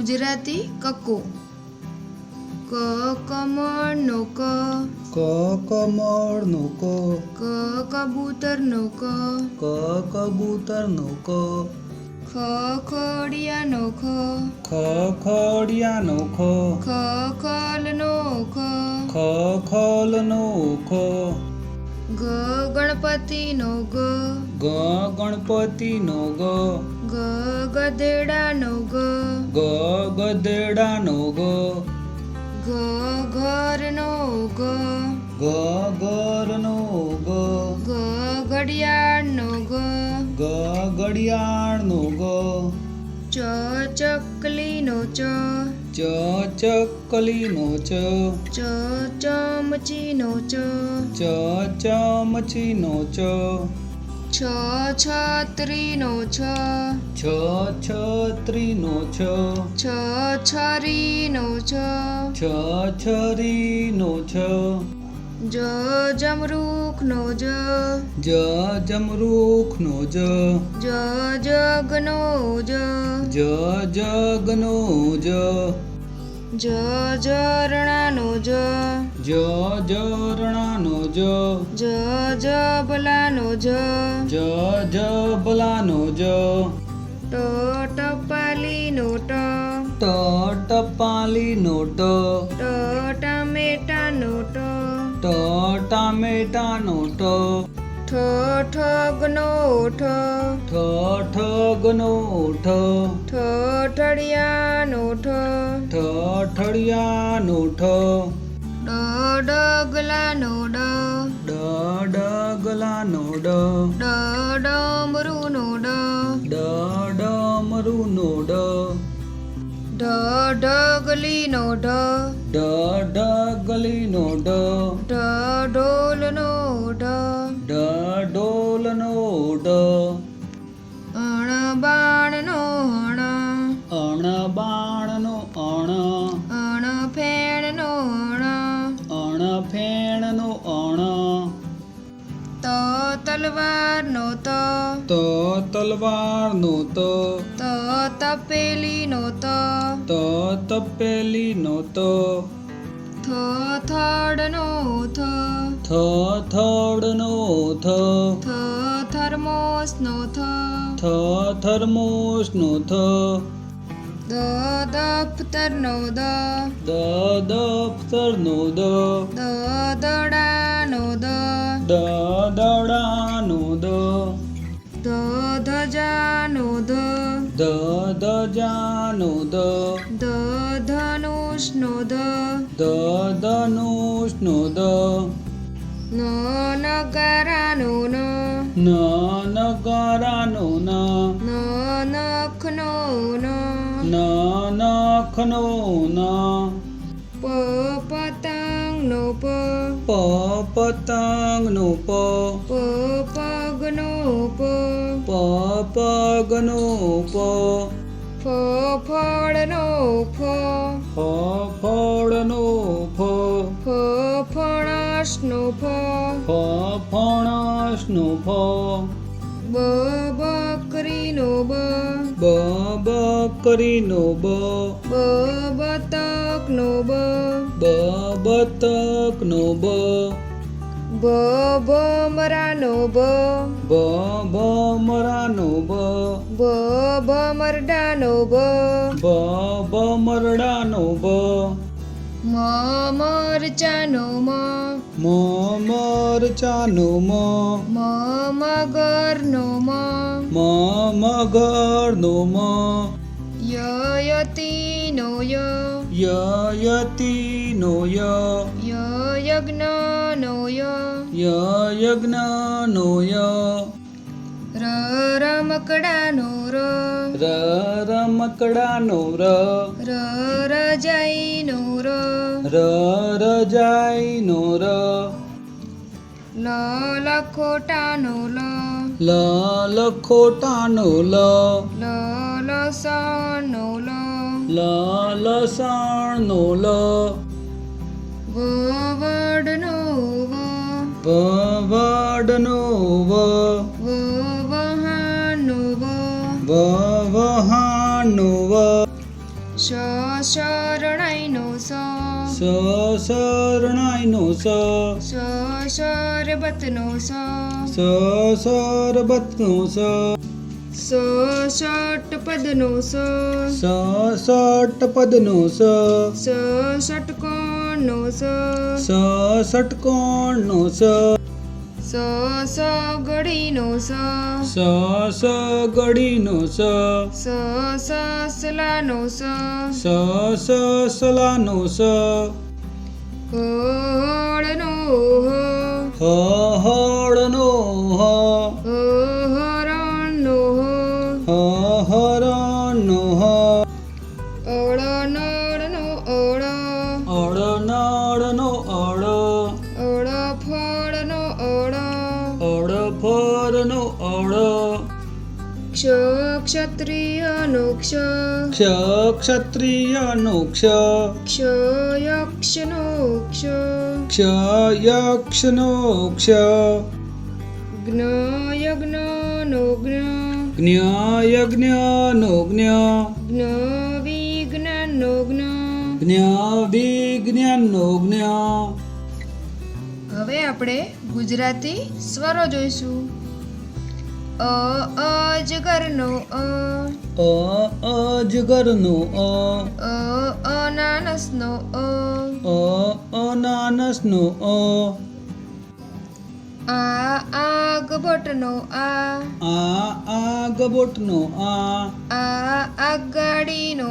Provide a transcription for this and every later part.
ગુજરાતી કક્કો. ક કમળનો ક, ક કમળનો ક, ક કબૂતરનો ક, ક કબૂતરનો ક, ખ ખડિયાનો ખ, ખ ખડિયાનો ખ, ખ ખલનો ખ, ખ ખલનો ખ, ગ ગણપતિનો ગ, ગ ગણપતિનો ગ, ગ ગધેડાનો ગ, ગ ગધેડાનો ગ, ઘ ઘરનો ગ, ગ ઘરનો ગ, ગ ઘડિયાળનો ગ, ગ ઘડિયાળનો ગ, ચ ચકલીનો ચ, ચ ચકલીનો ચ, ચ ચમચીનો ચ, ચ ચમચીનો ચ, છ છત્રીનો છ, છ છત્રીનો છ, છ છરીનો છ, છ છરીનો છ, જ જમરૂખનો જ, જ જમરૂખનો જ, જ જગનો જ, જ જગનો જ, જ ઝરણાનો જ, જ ઝરણાનો જ, જ જબલાનો જ, જ જબલાનો જ, ટ ટપાલીનો ટ, ટ ટપાલીનો ટ, ટ ટામેટાનો ટ, ટ ટામેટાનો ટ, ઠ ઠગનો ઠ, ઠ ઠગનો ઠ, ઠ ઠડિયાનો ઠ, ઠ ઠડિયાનો ઠ, ડ ડગલાનો ડ, ડ ડગલાનો ડ, ડ ડમરુનો ડ, ડ ડમરુનો ડ, ઢ ઢગલીનો ઢ, ડ ડગલીનો ડ, ઢ ઢોલનો ઢ, ડ ડોલનો ડ, અણ બાણનો અણ, અણ બાણનો અણ, અણ ફેણનો અણ, અણ ફેણનો અણ, ત તલવારનો ત, ત તલવારનો ત, ત તપેલીનો ત, ત તપેલીનો ત, થ થડનો થ, થ થડનો થ, થ થર્મોસનો થ, થ થર્મોસનો થ, દ દફતરનો દ, દ દફતરનો દ, દ દડાનો દ, દ દડાનો દ, ધ ધજાનો ધ, દ ધજાનો દ, ધ ધનુષનો ધ, દ ધનુષનો દ, ન નગારાનો ન, ન નગારાનો ન, ન નખનો ન, ન નખનો ન, પ પતંગનો પ, પ પતંગનો પ, પ પગનો પ, પ પગનો પ, ફ ફળનો ફ, ફ ફળનો ફ, ફ ફણસનો ફ, ફ ફણસનો ફ, બ બકરીનો બ, બ બકરીનો બ, બ બતકનો બ, બ બતકનો બ, બ ભમરાનો બ, બ ભમરાનો બ, બ ભમરડાનો બ, બ ભમરડાનો બ, મ મરચાનો મ, મ મરચાનો મ, મ મગરનો મ, મ મગરનો મ, યયતિનો ય, યયતિનો ય, યજ્ઞનો ય, યજ્ઞનો ય, ર રમકડાનો ર, ર રમકડાનો ર, ર રજાઈનો ર, ર રજાઈનો ર, લ લખોટાનો લ, લ લખોટાનો લ, લ લસણનો લ, લ લસણનો લ, વ વડનો વ, વ વડનો વ, વ વહાણનો વ, વ વહાણનો વ, શ શરણાઈનો સ શરણાઈનો સરબતનો સરબતનો ષટપદનો ષટપદનો ષટકોણનો ષટકોણનો સગડીનો સગડીનો સસલાનો સલાનો હળનો હળનો હરણનો હરણનો અળનળનો અળનળનો અળફળનો અળફળનો ક્ષત્રિયનો ક્ષત્રિયનો ક્ષયક્ષનો ક્ષયક્ષનો જ્ઞયજ્ઞનો જ્ઞાયજ્ઞનો જ્ઞવિજ્ઞાનનો જ્ઞાવિજ્ઞાનનો હવે આપણે ગુજરાતી સ્વરો જોઈશું. અજગરનો અજગરનો અનાનસનો અનાનસનો આગભટનો આગબોટનો આગાડીનો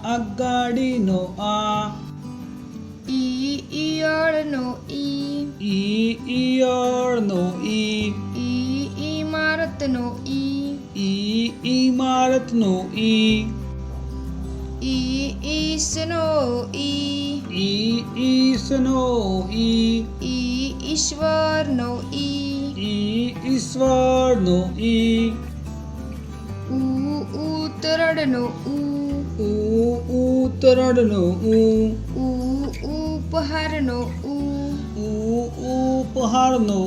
આગાડીનો ઈયળનો ઈયળનો ઈમારતનો ઈમારતનો ઈસનો ઈસનો ઈશ્વરનો ઈશ્વરનો ઉતરડનો ઉતરડનો ઉપહારનો ઉપહારનો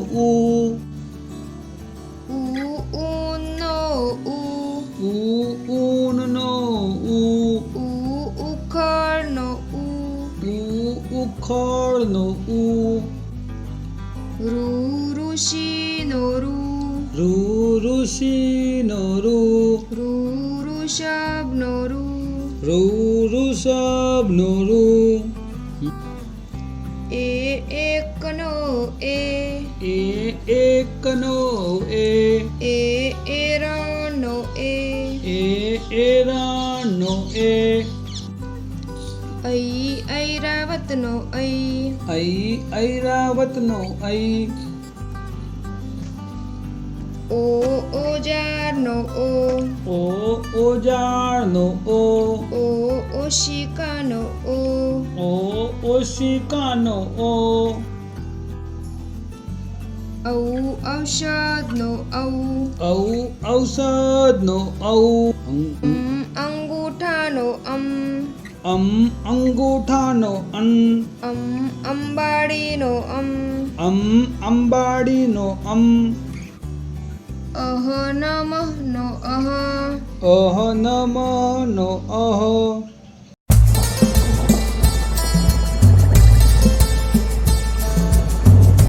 ઊનનો ઊનનો ઉખળનો ઉખળનો ઋષિનો ઋષિનો ઋષભનો ઋષભનો એકનો એકનો એરણનો એરાનો ઐરાવતનો ઐરાવતનો ઓજારનો ઓજારનો ઓશિકાનો ઓશિકાનો ઔષધનો ઔષધનો અંગૂઠાનો અંગૂઠાનો અંબાડીનો અંબાડીનો અહનમનો અહનમનો